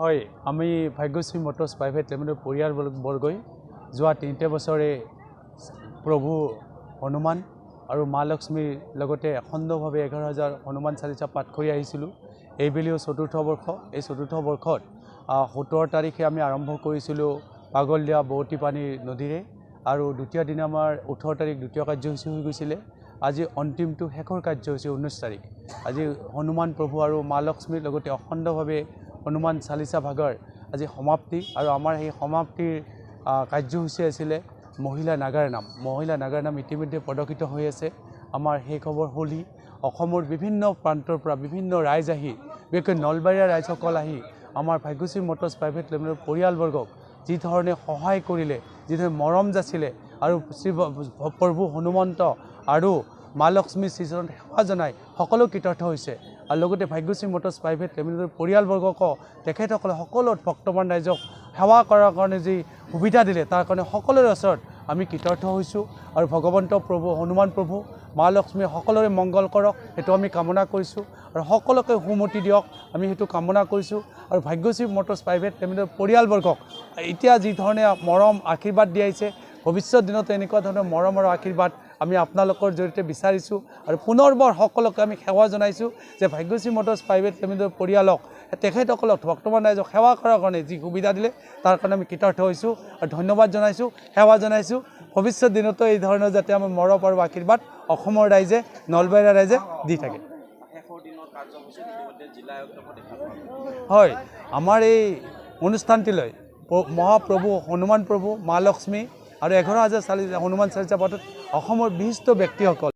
হয়, আমি Bhagyashree Motors private limited পৰিয়ালবৰ্গই যোৱা ৩ বছৰে প্ৰভু হনুমান আৰু মা লক্ষ্মীৰ লগতে অখণ্ডভাৱে ১১,০০০ হনুমান চালিচা পাঠ কৰি আহিছিলোঁ। এইবেলিও চতুৰ্থ বৰ্ষ। এই চতুৰ্থ বৰ্ষত ১৭ তাৰিখে আমি আৰম্ভ কৰিছিলোঁ পাগলদিয়া বৌতিপানী নদীৰে আৰু দ্বিতীয় দিনা আমাৰ ১৮ তাৰিখ দ্বিতীয় কাৰ্যসূচী হৈ গৈছিলে। আজি অন্তিমটো শেষৰ কাৰ্যসূচী ১৯ তাৰিখ। আজি হনুমান প্ৰভু আৰু মা লক্ষ্মীৰ লগতে অখণ্ডভাৱে হনুমান চালিচা ভাগৰ আজি সমাপ্তি আৰু আমাৰ সেই সমাপ্তিৰ কাৰ্যসূচী আছিলে মহিলা নাগাৰ নাম। মহিলা নাগাৰ নাম ইতিমধ্যে প্ৰদৰ্শিত হৈ আছে। আমাৰ সেই খবৰ হ'লি অসমৰ বিভিন্ন প্ৰান্তৰ পৰা বিভিন্ন ৰাইজ আহি বিশেষকৈ নলবাৰীয়া ৰাইজসকল আহি আমাৰ ভাগ্যশ্ৰী মটৰ্ছ প্ৰাইভেট লিমিটেড পৰিয়ালবৰ্গক যি ধৰণে সহায় কৰিলে, যিধৰণে মৰম যাচিলে আৰু শ্ৰী প্ৰভু হনুমন্ত আৰু মা লক্ষ্মী শ্ৰীচৰণত সেৱা জনাই সকলো কৃতাৰ্থ হৈছে। আৰু লগতে ভাগ্যশ্ৰী মটৰ্ছ প্ৰাইভেট লিমিটেডৰ পৰিয়ালবৰ্গকো তেখেতসকলে সকলো ভক্তবান ৰাইজক সেৱা কৰাৰ কাৰণে যি সুবিধা দিলে তাৰ কাৰণে সকলোৰে ওচৰত আমি কৃতাৰ্থ হৈছোঁ। আৰু ভগৱন্ত প্ৰভু হনুমান প্ৰভু মা লক্ষ্মীয়ে সকলোৰে মংগল কৰক সেইটো আমি কামনা কৰিছোঁ আৰু সকলোকে সুমতি দিয়ক আমি সেইটো কামনা কৰিছোঁ। আৰু ভাগ্যশ্ৰী মটৰ্ছ প্ৰাইভেট লিমিটেডৰ পৰিয়ালবৰ্গক এতিয়া যি ধৰণে মৰম আশীৰ্বাদ দিয়াইছে ভৱিষ্যত দিনত এনেকুৱা ধৰণৰ মৰম আৰু আশীৰ্বাদ আমি আপোনালোকৰ জৰিয়তে বিচাৰিছোঁ আৰু পুনৰবাৰ সকলোকে আমি সেৱা জনাইছোঁ যে ভাগ্যশ্ৰী মটৰ্ছ প্ৰাইভেট লিমিটেডৰ পৰিয়ালক তেখেতসকলক বৰ্তমান ৰাইজক সেৱা কৰাৰ কাৰণে যি সুবিধা দিলে তাৰ কাৰণে আমি কৃতাৰ্থ হৈছোঁ আৰু ধন্যবাদ জনাইছোঁ, সেৱা জনাইছোঁ। ভৱিষ্যত দিনতো এই ধৰণৰ যাতে আমাৰ মৰম আৰু আশীৰ্বাদ অসমৰ ৰাইজে নলবাৰীয়া ৰাইজে দি থাকে। হয়, আমাৰ এই অনুষ্ঠানটিলৈ মহাপ্ৰভু হনুমান প্ৰভু মা লক্ষ্মী আৰু ১১,০০০ হনুমান চালিচা পাঠত অসমৰ বিশিষ্ট ব্যক্তিসকল